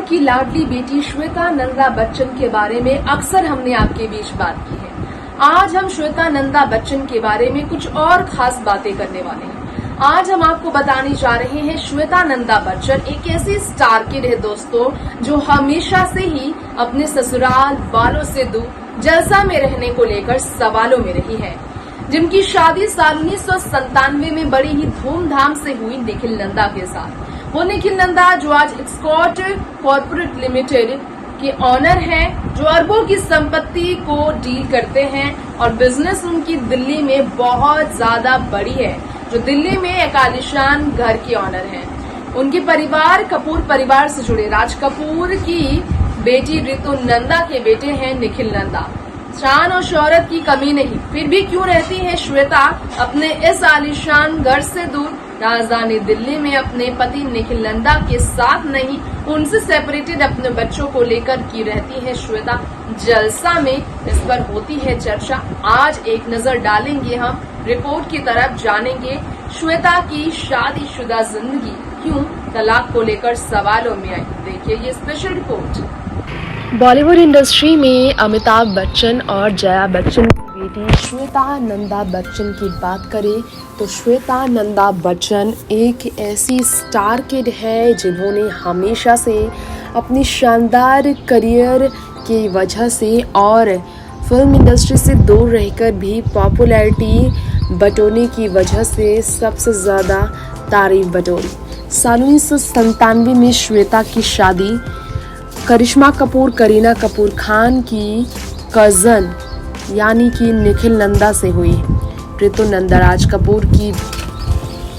की लाडली बेटी श्वेता नंदा बच्चन के बारे में अक्सर हमने आपके बीच बात की है। आज हम श्वेता नंदा बच्चन के बारे में कुछ और खास बातें करने वाले हैं। आज हम आपको बताने जा रहे हैं श्वेता नंदा बच्चन एक ऐसी स्टार किड है दोस्तों, जो हमेशा से ही अपने ससुराल वालों से दूर जलसा में रहने को लेकर सवालों में रही है, जिनकी शादी साल 1997 में बड़ी ही धूमधाम से हुई निखिल नंदा के साथ। वो निखिल नंदा जो आज एक्सकॉर्ट कॉर्पोरेट लिमिटेड के ऑनर हैं, जो अरबों की संपत्ति को डील करते हैं और बिजनेस उनकी दिल्ली में बहुत ज्यादा बड़ी है, जो दिल्ली में एक आलीशान घर की ऑनर हैं। उनके परिवार कपूर परिवार से जुड़े राज कपूर की बेटी रितु नंदा के बेटे हैं निखिल नंदा। शान और शौहरत की कमी नहीं, फिर भी क्यों रहती है श्वेता अपने इस आलीशान घर से दूर राजधानी दिल्ली में अपने पति निखिल नंदा के साथ नहीं, उनसे सेपरेटेड अपने बच्चों को लेकर की रहती है श्वेता जलसा में। इस पर होती है चर्चा। आज एक नजर डालेंगे हम रिपोर्ट की तरफ, जानेंगे श्वेता की शादीशुदा जिंदगी क्यों तलाक को लेकर सवालों में आई। देखिए ये स्पेशल रिपोर्ट। बॉलीवुड इंडस्ट्री में अमिताभ बच्चन और जया बच्चन की बेटी श्वेता नंदा बच्चन की बात करें तो श्वेता नंदा बच्चन एक ऐसी स्टार किड है जिन्होंने हमेशा से अपनी शानदार करियर की वजह से और फिल्म इंडस्ट्री से दूर रहकर भी पॉपुलैरिटी बटोरने की वजह से सबसे ज़्यादा तारीफ बटोरी। साल 1997 में श्वेता की शादी करिश्मा कपूर करीना कपूर खान की कज़न यानी कि निखिल नंदा से हुई। रितु नंदा राज कपूर की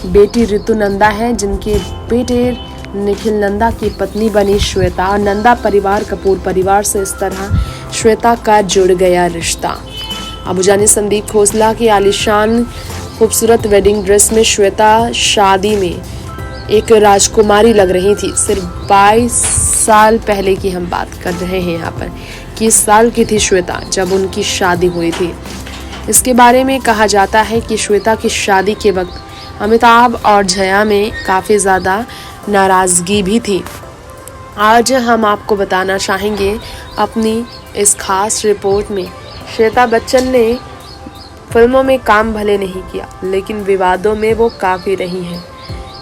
बेटी रितु नंदा है, जिनके बेटे निखिल नंदा की पत्नी बनी श्वेता। और नंदा परिवार कपूर परिवार से इस तरह श्वेता का जुड़ गया रिश्ता। अबूजानी संदीप खोसला की आलीशान खूबसूरत वेडिंग ड्रेस में श्वेता शादी में एक राजकुमारी लग रही थी। सिर्फ 22 साल पहले की हम बात कर रहे हैं यहाँ पर। 21 साल की थी श्वेता जब उनकी शादी हुई थी। इसके बारे में कहा जाता है कि श्वेता की शादी के वक्त अमिताभ और जया में काफ़ी ज़्यादा नाराज़गी भी थी। आज हम आपको बताना चाहेंगे अपनी इस खास रिपोर्ट में, श्वेता बच्चन ने फिल्मों में काम भले नहीं किया लेकिन विवादों में वो काफ़ी रही हैं।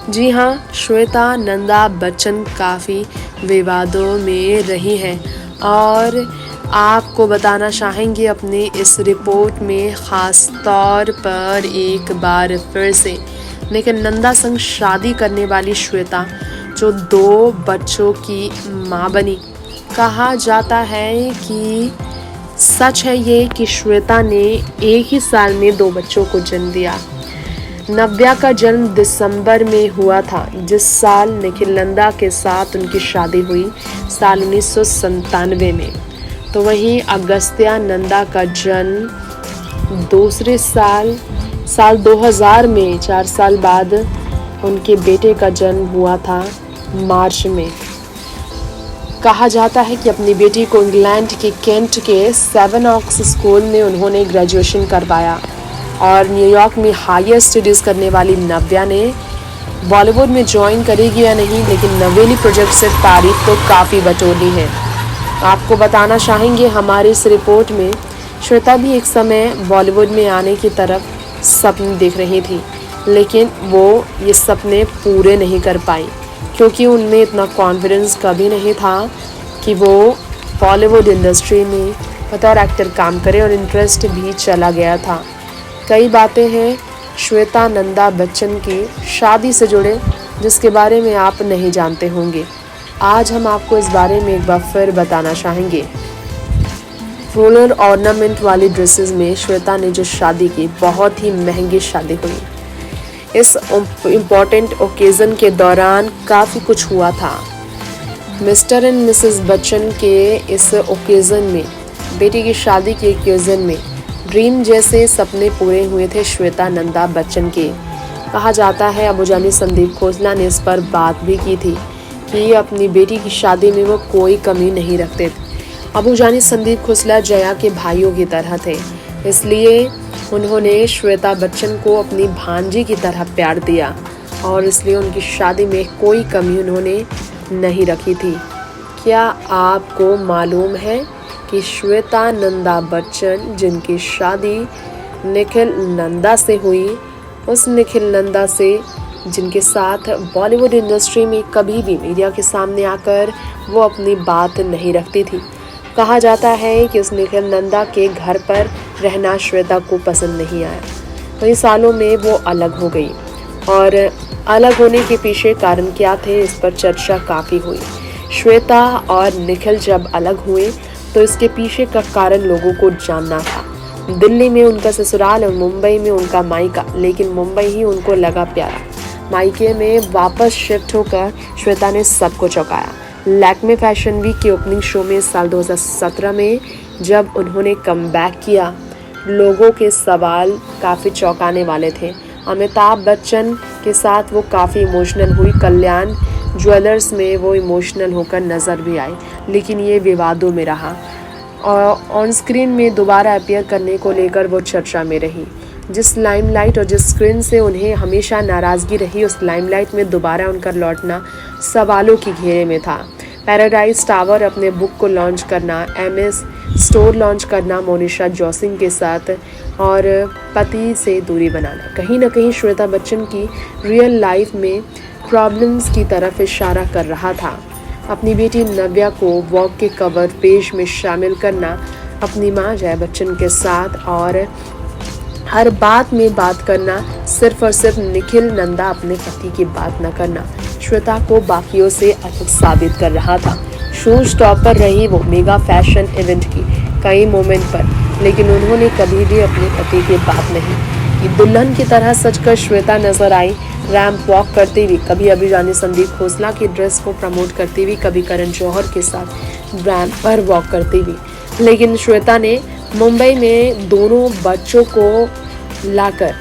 जी हाँ, श्वेता नंदा बच्चन काफ़ी विवादों में रही हैं और आपको बताना चाहेंगे अपनी इस रिपोर्ट में ख़ास तौर पर एक बार फिर से निखिल नंदा संग शादी करने वाली श्वेता जो 2 बच्चों की मां बनी। कहा जाता है कि सच है ये कि श्वेता ने एक ही साल में 2 बच्चों को जन्म दिया। नव्या का जन्म दिसंबर में हुआ था, जिस साल निखिल नंदा के साथ उनकी शादी हुई साल 1997 में। तो वहीं अगस्त्या नंदा का जन्म दूसरे साल 2000 में, 4 साल बाद उनके बेटे का जन्म हुआ था मार्च में। कहा जाता है कि अपनी बेटी को इंग्लैंड के केंट के 7 ऑक्स स्कूल में उन्होंने ग्रेजुएशन करवाया और न्यूयॉर्क में हायर स्टडीज़ करने वाली नव्या ने बॉलीवुड में ज्वाइन करेगी या नहीं, लेकिन नवेली प्रोजेक्ट से तारीफ तो काफ़ी बटोरनी है। आपको बताना चाहेंगे हमारे इस रिपोर्ट में श्वेता भी एक समय बॉलीवुड में आने की तरफ सपने देख रही थी, लेकिन वो ये सपने पूरे नहीं कर पाई क्योंकि उनमें इतना कॉन्फिडेंस कभी नहीं था कि वो बॉलीवुड इंडस्ट्री में बतौर एक्टर काम करे और इंटरेस्ट भी चला गया था। कई बातें हैं श्वेता नंदा बच्चन की शादी से जुड़े जिसके बारे में आप नहीं जानते होंगे। आज हम आपको इस बारे में एक बार फिर बताना चाहेंगे। फ्लोरल ऑर्नामेंट वाली ड्रेसेस में श्वेता ने जो शादी की, बहुत ही महंगी शादी हुई। इस इम्पॉर्टेंट ओकेज़न के दौरान काफ़ी कुछ हुआ था। मिस्टर एंड मिसेस बच्चन के इस ओकेज़न में, बेटी की शादी के ओकेज़न में ड्रीम जैसे सपने पूरे हुए थे श्वेता नंदा बच्चन के। कहा जाता है अबूजानी संदीप खोसला ने इस पर बात भी की थी कि अपनी बेटी की शादी में वो कोई कमी नहीं रखते थे। अबूजानी संदीप खोसला जया के भाइयों की तरह थे, इसलिए उन्होंने श्वेता बच्चन को अपनी भांजी की तरह प्यार दिया और इसलिए उनकी शादी में कोई कमी उन्होंने नहीं रखी थी क्या आपको मालूम है कि श्वेता नंदा बच्चन जिनकी शादी निखिल नंदा से हुई, उस निखिल नंदा से जिनके साथ बॉलीवुड इंडस्ट्री में कभी भी मीडिया के सामने आकर वो अपनी बात नहीं रखती थी। कहा जाता है कि उस निखिल नंदा के घर पर रहना श्वेता को पसंद नहीं आया। कई सालों में वो अलग हो गई और अलग होने के पीछे कारण क्या थे, इस पर चर्चा काफ़ी हुई। श्वेता और निखिल जब अलग हुए तो इसके पीछे का कारण लोगों को जानना था। दिल्ली में उनका ससुराल और मुंबई में उनका मायका, लेकिन मुंबई ही उनको लगा प्यारा। मायके में वापस शिफ्ट होकर श्वेता ने सबको चौंकाया। लैक्मे फैशन वीक के ओपनिंग शो में साल 2017 में जब उन्होंने कमबैक किया, लोगों के सवाल काफ़ी चौंकाने वाले थे। अमिताभ बच्चन के साथ वो काफ़ी इमोशनल हुई। कल्याण ज्वेलर्स में वो इमोशनल होकर नज़र भी आई, लेकिन ये विवादों में रहा और ऑन स्क्रीन में दोबारा अपीयर करने को लेकर वो चर्चा में रही। जिस लाइमलाइट और जिस स्क्रीन से उन्हें हमेशा नाराज़गी रही, उस लाइमलाइट में दोबारा उनका लौटना सवालों की घेरे में था। पैराडाइज टावर अपने बुक को लॉन्च करना, MS स्टोर लॉन्च करना मोनिशा जोसिंग के साथ और पति से दूरी बनाना कहीं ना कहीं श्वेता बच्चन की रियल लाइफ में प्रॉब्लम्स की तरफ इशारा कर रहा था। अपनी बेटी नव्या को वॉग के कवर पेज में शामिल करना, अपनी मां जया बच्चन के साथ और हर बात में बात करना, सिर्फ और सिर्फ निखिल नंदा अपने पति की बात न करना श्वेता को बाकियों से अलग साबित कर रहा था। शो स्टॉपर रही वो मेगा फैशन इवेंट की कई मोमेंट पर, लेकिन उन्होंने कभी भी अपने पति की बात नहीं की। दुल्हन की तरह सजकर श्वेता नजर आई, रैंप वॉक करती हुई, कभी अभिजानी संदीप खोसला की ड्रेस को प्रमोट करती हुई, कभी करण जौहर के साथ रैंप पर वॉक करती हुई। लेकिन श्वेता ने मुंबई में दोनों बच्चों को लाकर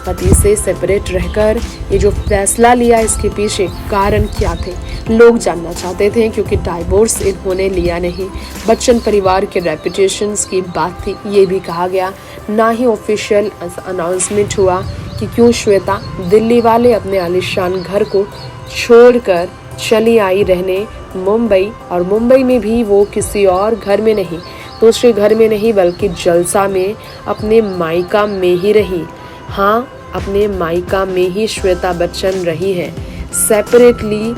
पति से सेपरेट रहकर ये जो फैसला लिया, इसके पीछे कारण क्या थे, लोग जानना चाहते थे। क्योंकि डाइवोर्स इन्होंने लिया नहीं, बच्चन परिवार के रेपुटेशंस की बात थी, ये भी कहा गया। ना ही ऑफिशियल अनाउंसमेंट हुआ कि क्यों श्वेता दिल्ली वाले अपने आलीशान घर को छोड़कर चली आई रहने मुंबई, और मुंबई में भी वो किसी और घर में नहीं, दूसरे घर में नहीं, बल्कि जलसा में अपने मायका में ही रही। हाँ, अपने मायका में ही श्वेता बच्चन रही है, सेपरेटली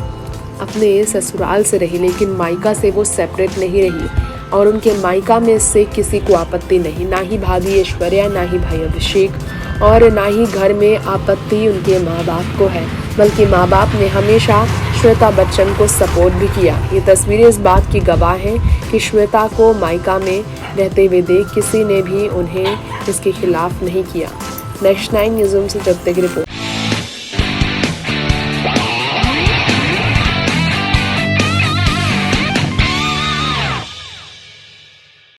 अपने ससुराल से रही, लेकिन मायका से वो सेपरेट नहीं रही और उनके मायका में से किसी को आपत्ति नहीं, ना ही भाभी ऐश्वर्या, ना ही भाई अभिषेक और ना ही घर में आपत्ति उनके माँ बाप को है, बल्कि माँ बाप ने हमेशा श्वेता बच्चन को सपोर्ट भी किया। ये तस्वीरें इस बात की गवाह हैं कि श्वेता को मायका में रहते हुए देख किसी ने भी उन्हें इसके खिलाफ नहीं किया। नेक्स्ट 9 न्यूज़ से जब तक रिपोर्ट।